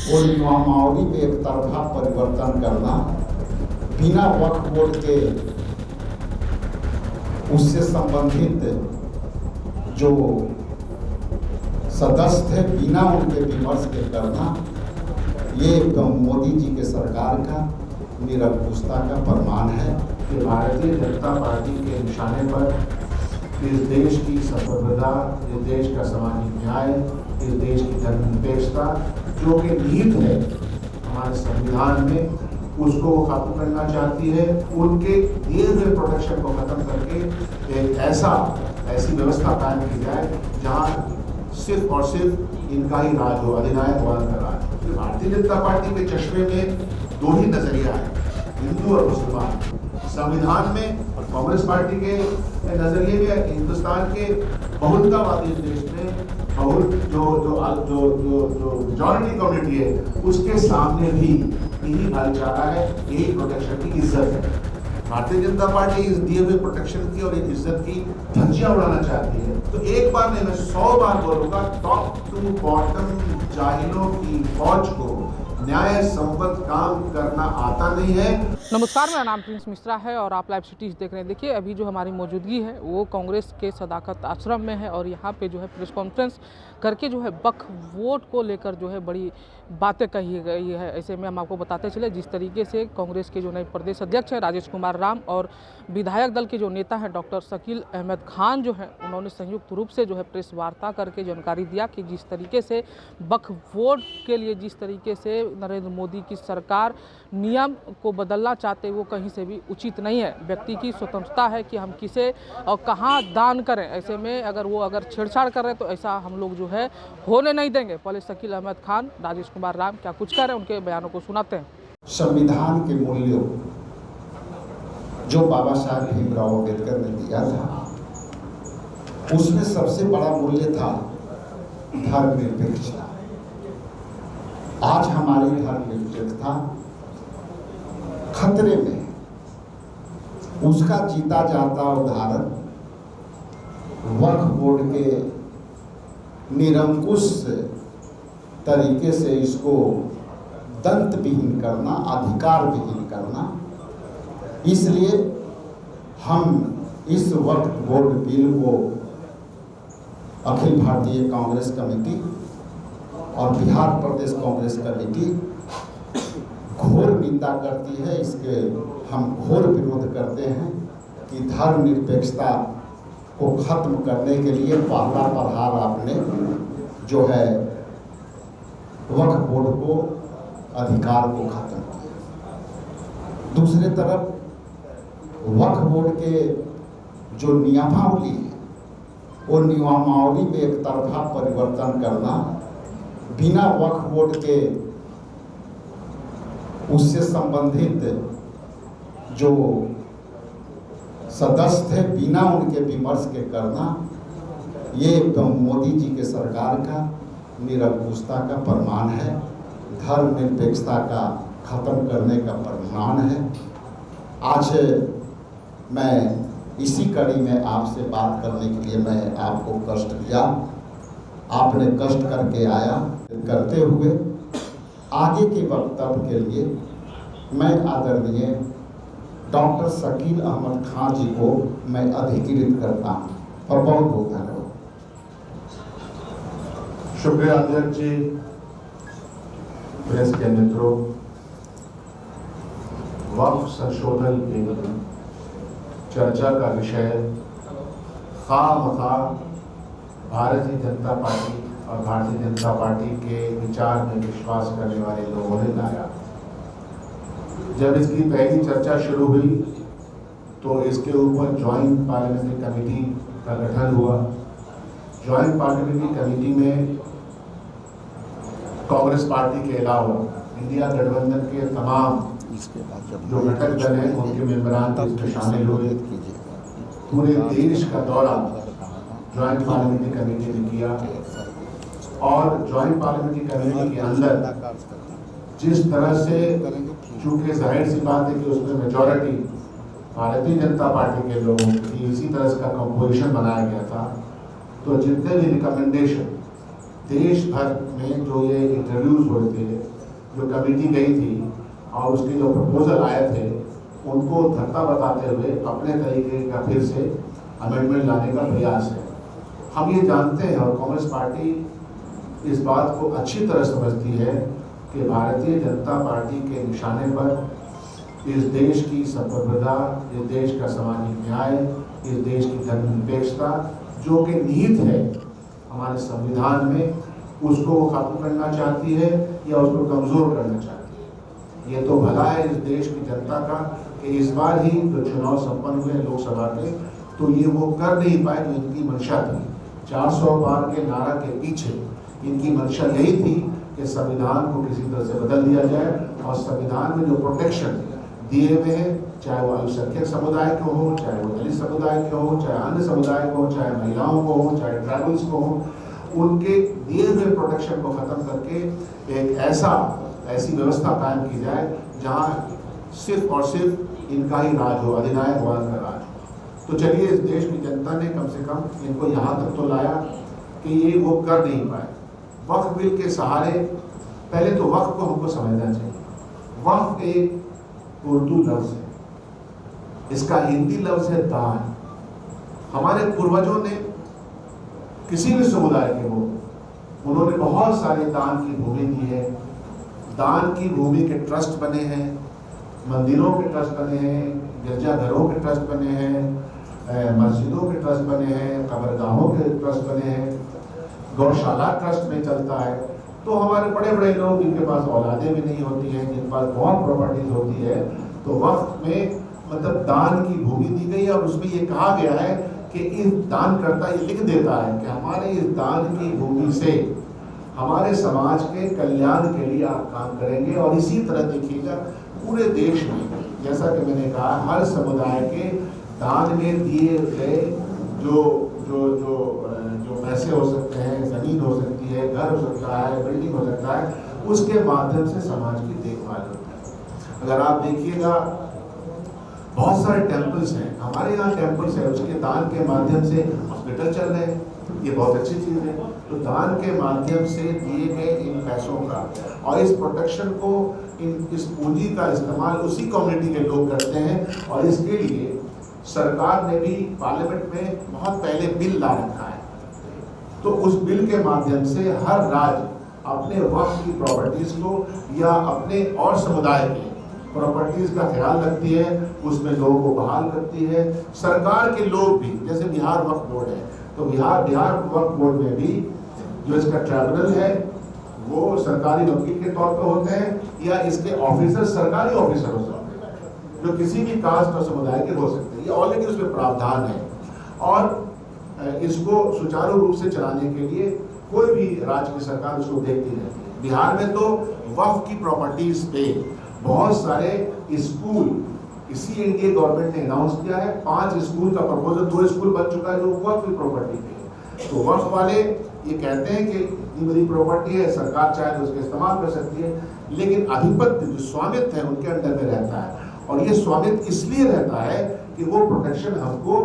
और माहौली में एक तरफा परिवर्तन करना, बिना वक्फ बोर्ड के उससे संबंधित जो सदस्य थे बिना उनके विमर्श के करना, ये मोदी जी के सरकार का निरंकुशता का प्रमाण है कि भारतीय जनता पार्टी के निशाने पर इस देश की संप्रभुता, इस देश का सामाजिक न्याय, इस देश की धर्मनिरपेक्षता जो कि नींव है हमारे संविधान में, उसको खत्म करना चाहती है। उनके दिए हुए प्रोटेक्शन को खत्म करके एक ऐसी व्यवस्था कायम की जाए जहां सिर्फ और सिर्फ इनका ही राज हो, अधिनायकवाद का राज। तो भारतीय जनता पार्टी के चश्मे में दो ही नजरिया है, हिंदू और मुसलमान। संविधान में और कांग्रेस पार्टी के नजरिए में हिंदुस्तान के बहुलतावादी देश में जो मेजॉरिटी कम्युनिटी है उसके सामने भी यही भाईचारा है, यही प्रोटेक्शन की इज्जत है। भारतीय जनता पार्टी इस दिए हुए प्रोटेक्शन की और इज्जत की धज्जियां उड़ाना चाहती है। तो एक बार नहीं, मैं 100 बार बोलूंगा, टॉप टू बॉटम जाहिलों की फौज को न्याय संबद्ध काम करना आता नहीं है। नमस्कार, मेरा नाम प्रिंस मिश्रा है और आप लाइव सिटीज देख रहे हैं। देखिए, अभी जो हमारी मौजूदगी है वो कांग्रेस के सदाकत आश्रम में है और यहाँ पे जो है प्रेस कॉन्फ्रेंस करके जो है वक्फ वोट को लेकर जो है बड़ी बातें कही गई है। ऐसे में हम आपको बताते चले जिस तरीके से कांग्रेस के जो नए प्रदेश अध्यक्ष हैं राजेश कुमार राम और विधायक दल के जो नेता हैं डॉक्टर शकील अहमद खान जो हैं, उन्होंने संयुक्त रूप से जो है प्रेस वार्ता करके जानकारी दिया कि जिस तरीके से वक्फ वोट के लिए जिस तरीके से नरेंद्र मोदी की सरकार नियम को बदलना चाहते वो कहीं से भी उचित नहीं है। व्यक्ति की स्वतंत्रता है कि हम किसे और कहाँ दान करें। ऐसे में अगर छेड़छाड़ कर रहे हैं तो ऐसा हम लोग जो है होने नहीं देंगे। पहले शकील अहमद खान, राजेश कुमार राम क्या कुछ कह रहे हैं, उनके बयानों को सुनाते हैं। संविधान के मूल्यों जो बाबा साहब भीमराव अम्बेडकर ने दिया था, उसमें सबसे बड़ा मूल्य था धर्मनिरपेक्षता। आज हमारी धर्मनिरपेक्षता खतरे में। उसका जीता जाता उदाहरण वक्फ बोर्ड के निरंकुश तरीके से इसको दंत विहीन करना, अधिकार विहीन करना। इसलिए हम इस वक्फ बोर्ड बिल को अखिल भारतीय कांग्रेस कमेटी और बिहार प्रदेश कांग्रेस कमेटी घोर निंदा करती है। इसके हम घोर विरोध करते हैं कि धर्मनिरपेक्षता को खत्म करने के लिए पहला प्रहार आपने जो है वक्फ बोर्ड को, अधिकार को खत्म किया। दूसरी तरफ वक्फ बोर्ड के जो नियमावली है वो नियमावली में एक तरफा परिवर्तन करना, बिना वक्फ बोर्ड के उससे संबंधित जो सदस्य थे बिना उनके विमर्श के करना, ये मोदी जी के सरकार का निरंकुशता का प्रमाण है, धर्मनिरपेक्षता का खत्म करने का प्रमाण है। आज मैं इसी कड़ी में आपसे बात करने के लिए मैं आपको कष्ट दिया, आपने कष्ट करके आया। करते हुए आगे के वक्तव्य के लिए मैं आदरणीय डॉक्टर शकील अहमद खान जी को मैं अधिकृत करता हूँ और बहुत बहुत धन्यवाद। शुक्रिया अध्यक्ष जी, प्रेस के मित्रों। वक्फ संशोधन बिल चर्चा का विषय खामखा भारतीय जनता पार्टी और भारतीय जनता पार्टी के विचार में विश्वास करने वाले लोगों ने लाया। जब इसकी पहली चर्चा शुरू हुई तो इसके ऊपर ज्वाइंट पार्लियामेंट्री कमेटी का गठन हुआ। ज्वाइंट पार्लियामेंट्री कमेटी में कांग्रेस पार्टी के अलावा इंडिया गठबंधन के तमाम जो घटक दल हैं उनके मेंबरान इसमें शामिल हुए। पूरे देश का दौरा ज्वाइंट पार्लियामेंट्री कमेटी ने किया और ज्वाइंट पार्लियामेंट्री कमेटी के अंदर जिस तरह से, चूंकि जाहिर सी बात है कि उसमें मेजॉरिटी भारतीय जनता पार्टी के लोगों की, इसी तरह का कंपोजिशन बनाया गया था, तो जितने भी रिकमेंडेशन देश भर में जो ये इंटरव्यूज हुए थे जो कमेटी गई थी और उसके जो प्रपोजल आए थे उनको धरता बताते हुए अपने तरीके का फिर से अमेंडमेंट लाने का प्रयास है। हम ये जानते हैं और कांग्रेस पार्टी इस बात को अच्छी तरह समझती है कि भारतीय जनता पार्टी के निशाने पर इस देश की संप्रभुता, इस देश का सामाजिक न्याय, इस देश की धर्मनिरपेक्षता जो कि निहित है हमारे संविधान में, उसको वो खत्म करना चाहती है या उसको कमज़ोर करना चाहती है। ये तो भला है इस देश की जनता का कि इस बार ही जो चुनाव संपन्न हुए लोकसभा के, तो ये वो कर नहीं पाए जो इनकी मंशा थी। 400 पार के नारा के पीछे इनकी मंशा यही थी कि संविधान को किसी तरह से बदल दिया जाए और संविधान में जो प्रोटेक्शन दिए हुए हैं, चाहे वो अल्पसंख्यक समुदाय को हो, चाहे वो दलित समुदाय के हो, चाहे अन्य समुदाय को हो, चाहे महिलाओं को हो, चाहे ट्राइबल्स को हो, उनके दिए हुए प्रोटेक्शन को ख़त्म करके एक ऐसी व्यवस्था कायम की जाए जहाँ सिर्फ और सिर्फ इनका ही राज हो, अधिनायकवाद का राज हो। तो चलिए, इस देश की जनता ने कम से कम इनको यहाँ तक तो लाया कि ये वो कर नहीं पाए। वक्फ बिल के सहारे, पहले तो वक्फ को हमको समझना चाहिए। वक्फ एक उर्दू लफ्ज़ है, इसका हिंदी लफ्ज़ है दान। हमारे पूर्वजों ने किसी भी समुदाय के हो, उन्होंने बहुत सारे दान की भूमि दी है। दान की भूमि के ट्रस्ट बने हैं, मंदिरों के ट्रस्ट बने हैं, गिरजाघरों के ट्रस्ट बने हैं, मस्जिदों के ट्रस्ट बने हैं, कब्रगाहों के ट्रस्ट बने हैं, गौशाला ट्रस्ट में चलता है। तो हमारे बड़े बड़े लोग जिनके पास औलादें भी नहीं होती हैं, जिनके पास बहुत प्रॉपर्टीज होती है, तो वक्त में मतलब दान की भूमि दी गई और उसमें ये कहा गया है कि इस दानकर्ता ये लिख देता है कि हमारे इस दान की भूमि से हमारे समाज के कल्याण के लिए आप काम करेंगे। और इसी तरह देखिएगा पूरे देश में, जैसा कि मैंने कहा, हर समुदाय के दान में दिए गए जो जो जो जो पैसे हो सकते हैं, ज़मीन हो सकती है, घर हो सकता है, बिल्डिंग हो सकता है, उसके माध्यम से समाज की देखभाल होती है। अगर आप देखिएगा बहुत सारे टेम्पल्स हैं, हमारे यहाँ टेम्पल्स है, उसके दान के माध्यम से हॉस्पिटल चल रहे हैं, ये बहुत अच्छी चीज़ है। तो दान के माध्यम से दिए गए इन पैसों का और इस प्रोटेक्शन को, इस पूंजी का इस्तेमाल उसी कम्युनिटी के लोग करते हैं। और इसके लिए सरकार ने भी पार्लियामेंट में बहुत पहले बिल ला रखा है। तो उस बिल के माध्यम से हर राज्य अपने वक्फ की प्रॉपर्टीज को या अपने और समुदाय के प्रॉपर्टीज का ख्याल रखती है, उसमें लोगों को बहाल करती है। सरकार के लोग भी, जैसे बिहार वक्फ बोर्ड है, तो बिहार वक्फ बोर्ड में भी जो इसका ट्रिब्यूनल है वो सरकारी वकील के तौर पर होते हैं या इसके ऑफिसर सरकारी ऑफिसर हो सकते हैं, जो किसी भी कास्ट और समुदाय के हो सकते हैं। ये ऑलरेडी उसमें प्रावधान है और इसको सुचारू रूप से चलाने के लिए कोई भी राज्य की सरकार उसको देखती रहती है। बिहार में तो वक्फ की प्रॉपर्टीज पे बहुत सारे स्कूल इसी एनडीए गवर्नमेंट ने अनाउंस किया है। 5 स्कूल का प्रपोजल, 2 स्कूल बन चुका है जो वक्फ की प्रॉपर्टी पे है। तो वक्फ वाले ये कहते हैं कि इतनी बड़ी प्रॉपर्टी है, सरकार चाहे तो उसका इस्तेमाल कर सकती है, लेकिन अधिपत्य जो स्वामित्व है उनके अंडर में रहता है। और ये स्वामित्व इसलिए रहता है कि वो प्रोटेक्शन हमको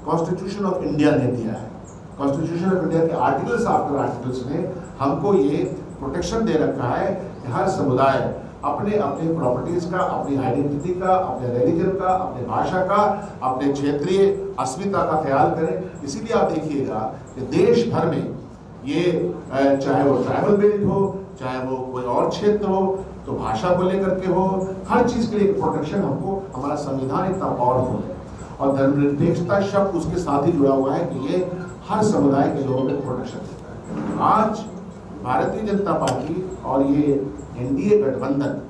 कॉन्स्टिट्यूशन ऑफ इंडिया ने दिया है। कॉन्स्टिट्यूशन ऑफ इंडिया के आर्टिकल्स आफ्टर आर्टिकल्स ने हमको ये प्रोटेक्शन दे रखा है कि हर समुदाय अपने अपने प्रॉपर्टीज का, अपनी आइडेंटिटी का, अपने रिलीजन का, अपने भाषा का, अपने क्षेत्रीय अस्मिता का ख्याल करें। इसीलिए आप देखिएगा कि देश भर में ये चाहे वो ट्राइबल बेल्ट हो, चाहे वो कोई और क्षेत्र हो, तो भाषा को लेकर के हो, हर चीज़ के लिए प्रोटेक्शन हमको, हमारा संविधान इतना पावरफुल है। और धर्मनिरपेक्षता शब्द उसके साथ ही जुड़ा हुआ है कि ये हर समुदाय के लोगों को प्रोटेक्शन देता है। आज भारतीय जनता पार्टी और ये एनडीए गठबंधन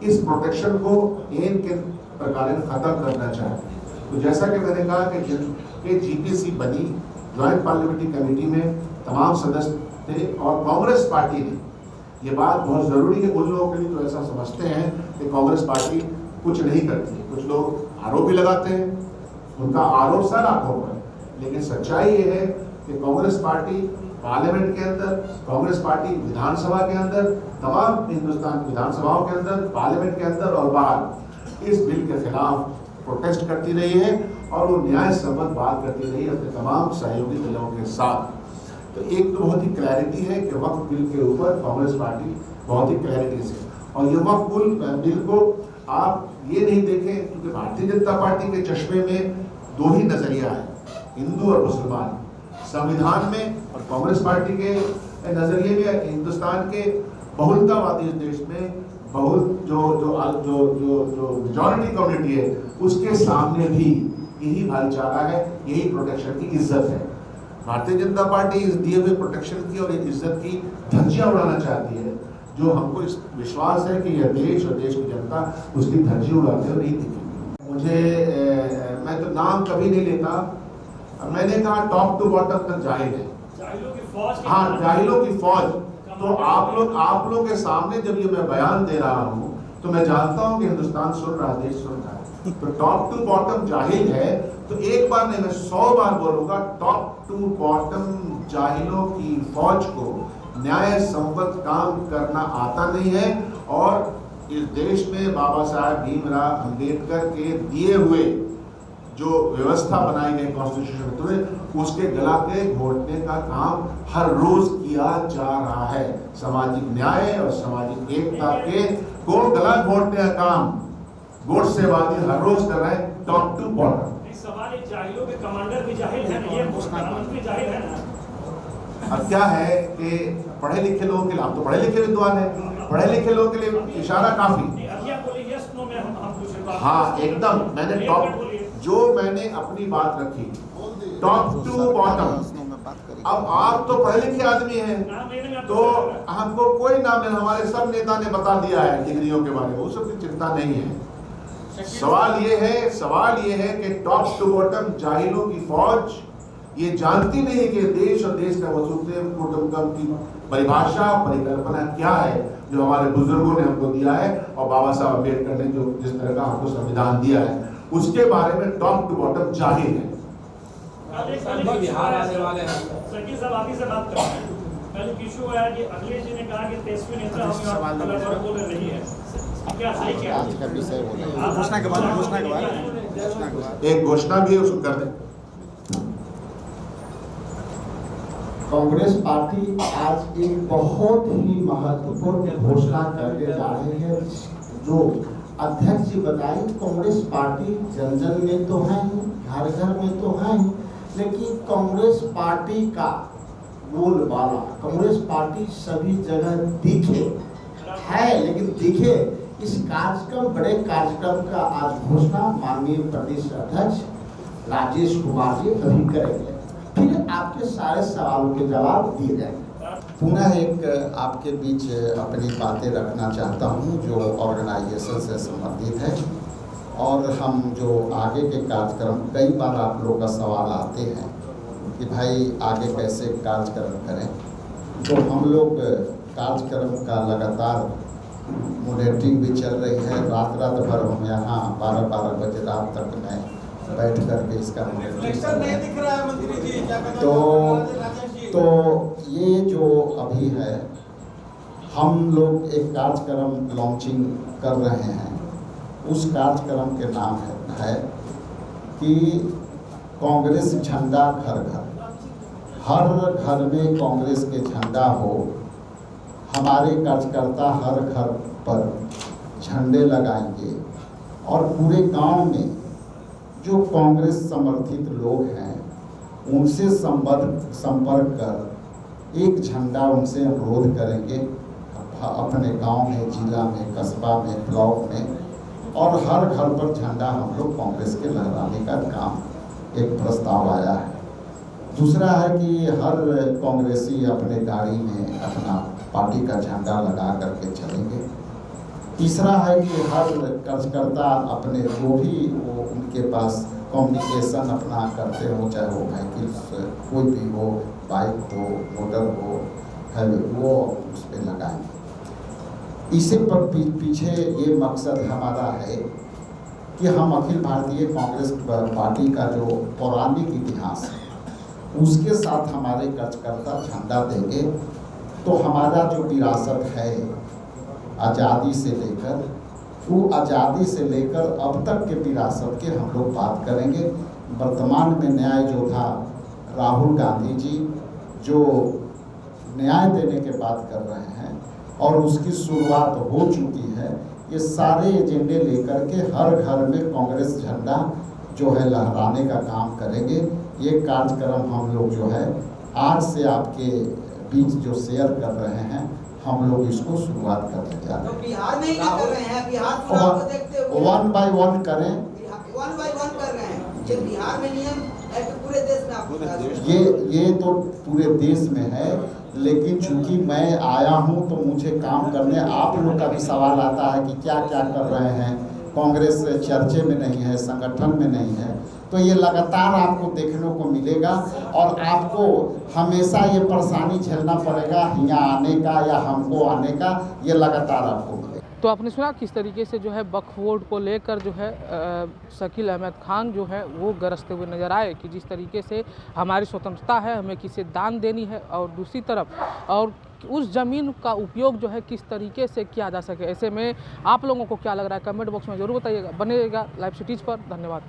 इस प्रोटेक्शन को इन के प्रकार खत्म करना चाहते हैं। तो जैसा कि मैंने कहा कि जीपीसी बनी, ज्वाइंट पार्लियामेंट्री कमेटी में तमाम सदस्य थे और कांग्रेस पार्टी ने, ये बात बहुत ज़रूरी है, उन लोगों के लिए तो ऐसा समझते हैं कि कांग्रेस पार्टी कुछ नहीं करती है। कुछ लोग आरोप भी लगाते हैं, उनका आरोप सर आंखों पर, लेकिन सच्चाई ये है कि कांग्रेस पार्टी पार्लियामेंट के अंदर, कांग्रेस पार्टी विधानसभा के अंदर, तमाम हिंदुस्तान की विधानसभाओं के अंदर, पार्लियामेंट के अंदर और बाहर इस बिल के खिलाफ प्रोटेस्ट करती रही है और वो न्याय सम्मत बात करती रही है अपने तमाम सहयोगी दलों के साथ। तो एक तो बहुत ही क्लैरिटी है कि वक्फ बिल के ऊपर कांग्रेस पार्टी बहुत ही क्लैरिटी से, और ये वक्फ बिल को आप ये नहीं देखें, क्योंकि भारतीय जनता पार्टी के चश्मे में दो ही नजरिया है, हिंदू और मुसलमान संविधान में, और कांग्रेस पार्टी के नजरिए में हिंदुस्तान के बहुलतावादी इस देश में बहुत जो मेजॉरिटी कम्युनिटी है उसके सामने भी यही भाईचारा है, यही प्रोटेक्शन की इज्जत है। भारतीय जनता पार्टी इस दिए हुए प्रोटेक्शन की और इज्जत की धज्जियां उड़ाना चाहती है, जो हमको इस विश्वास है कि यह देश और देश की जनता उसकी धज्जी उड़ाते हुए नहीं दिखेगी। मुझे मैं तो नाम कभी नहीं लेता, मैंने कहा टॉप टू बॉटम तक जाहिल है, हाँ जाहिलों की फौज। तो आप लोग के सामने जब ये मैं बयान दे रहा हूँ तो मैं जानता हूँ कि हिंदुस्तान सुन रहा है, देश सुन रहा है। तो टॉप टू बॉटम जाहिल है तो एक बार नहीं मैं 100 बार बोलूंगा, टॉप टू बॉटम जाहिलों की फौज को न्याय संबद्ध काम करना आता नहीं है। और इस देश में बाबा साहब भीमराव अंबेडकर के दिए हुए जो व्यवस्था बनाई गई कॉन्स्टिट्यूशन में, उसके गला के घोटने का काम हर रोज किया जा रहा है। सामाजिक न्याय और सामाजिक एकता के को गला घोटने का काम गोडसेवादी हर रोज कर रहे हैं, टॉप टू बॉटम। सवाल जाहिलों के कमांडर भी जाहिल है ना, ये प्रधानमंत्री जाहिल है ना। अब क्या है कि पढ़े लिखे लोगों के लिए, आप तो पढ़े लिखे विद्वान हैं, पढ़े लिखे लोगों के लिए इशारा काफी। हाँ एकदम, मैंने टॉप जो मैंने अपनी बात रखी टॉप टू बॉटम। अब आप तो पढ़े लिखे आदमी हैं तो हमको कोई नाम नहीं, हमारे सब नेता ने बता दिया है डिग्रियों के बारे में, वो सब की चिंता नहीं है। सवाल ये है कि टॉप टू बॉटम जाहिलों की फौज ये जानती नहीं कि देश और देश का वसूले कुटुंबकम की परिभाषा परिकल्पना क्या है, जो हमारे बुजुर्गों ने हमको दिया है और बाबा साहब अम्बेडकर ने जो जिस तरह का हमको संविधान दिया है, उसके बारे में टॉप टू बॉटम जाहिल है। बिहार आने वाले हैं, सकी साहब आप ही से बात करते हैं। कल इशू है कि अखिलेश जी ने कहा कि तेजस्वी नेता हम बोल रही है, क्या सही क्या आज का विषय बोला, घोषणा के बाद एक घोषणा भी है, उसको कर दें। कांग्रेस पार्टी आज एक बहुत ही महत्वपूर्ण घोषणा करके जा रही है, जो अध्यक्ष जी बताए। कांग्रेस पार्टी जन जन में तो है ही, घर घर में तो है ही, लेकिन कांग्रेस पार्टी का बोलबाला, कांग्रेस पार्टी सभी जगह दिखे है, लेकिन दिखे इस कार्यक्रम, बड़े कार्यक्रम का आज घोषणा माननीय प्रदेश अध्यक्ष राजेश कुमार जी अभी करेंगे, फिर आपके सारे सवालों के जवाब दिए जाएंगे। पुनः एक आपके बीच अपनी बातें रखना चाहता हूं जो ऑर्गेनाइजेशन से संबंधित है, और हम जो आगे के कार्यक्रम, कई बार आप लोग का सवाल आते हैं कि भाई आगे कैसे कार्यक्रम करें, तो हम लोग कार्यक्रम का लगातार मॉनिटरिंग भी चल रही है। रात भर हम यहाँ 12 बजे रात तक में बैठ करके इसका तो ये जो अभी है, हम लोग एक कार्यक्रम लॉन्चिंग कर रहे हैं। उस कार्यक्रम के नाम है कि कांग्रेस झंडा घर घर, हर घर में कांग्रेस के झंडा हो। हमारे कार्यकर्ता हर घर पर झंडे लगाएंगे और पूरे गांव में जो कांग्रेस समर्थित लोग हैं उनसे संपर्क कर एक झंडा उनसे अनुरोध करेंगे अपने गांव में, जिला में, कस्बा में, ब्लॉक में, और हर घर पर झंडा हम लोग कांग्रेस के लहराने का काम एक प्रस्ताव आया है। दूसरा है कि हर कांग्रेसी अपने गाड़ी में अपना पार्टी का झंडा लगा करके चलेंगे। तीसरा है कि हर कार्यकर्ता अपने जो भी वो उनके पास कम्युनिकेशन अपना करते हो, चाहे वो व्हीकल कोई भी हो, बाइक हो, मोटर हो, है वो उस पर लगाएंगे। इसी पर पीछे ये मकसद हमारा है कि हम अखिल भारतीय कांग्रेस पार्टी का जो पौराणिक इतिहास है उसके साथ हमारे कार्यकर्ता झंडा देंगे, तो हमारा जो विरासत है आज़ादी से लेकर, वो आज़ादी से लेकर अब तक के विरासत के हम लोग बात करेंगे। वर्तमान में न्याय योद्धा राहुल गांधी जी जो न्याय देने के बात कर रहे हैं, और उसकी शुरुआत हो चुकी है। ये सारे एजेंडे लेकर के हर घर में कांग्रेस झंडा जो है लहराने का काम करेंगे। ये कार्यक्रम हम लोग जो है आज से आपके बीच जो शेयर कर रहे हैं, हम लोग इसको शुरुआत करने जा रहे हैं। तो बिहार में ही नहीं कर रहे हैं, बिहार चुनाव को देखते हुए वन बाय वन करें, वन बाय वन कर रहे हैं। जो बिहार में नियम है कि पूरे देश में आप ये तो पूरे देश में है, लेकिन चूंकि मैं आया हूं तो मुझे काम करने, आप लोग का भी सवाल आता है कि क्या क्या कर रहे हैं, कांग्रेस चर्चे में नहीं है, संगठन में नहीं है, तो ये लगातार आपको देखने को मिलेगा और आपको हमेशा ये परेशानी झेलना पड़ेगा यहाँ आने का या हमको आने का, ये लगातार आपको मिलेगा। तो आपने सुना किस तरीके से जो है वक्फ बोर्ड को लेकर जो है शकील अहमद खान जो है वो गरजते हुए नजर आए कि जिस तरीके से हमारी स्वतंत्रता है, हमें किसे दान देनी है, और दूसरी तरफ और उस ज़मीन का उपयोग जो है किस तरीके से किया जा सके। ऐसे में आप लोगों को क्या लग रहा है, कमेंट बॉक्स में ज़रूर बताइएगा। बने रहिएगा लाइव सिटीज़ पर। धन्यवाद।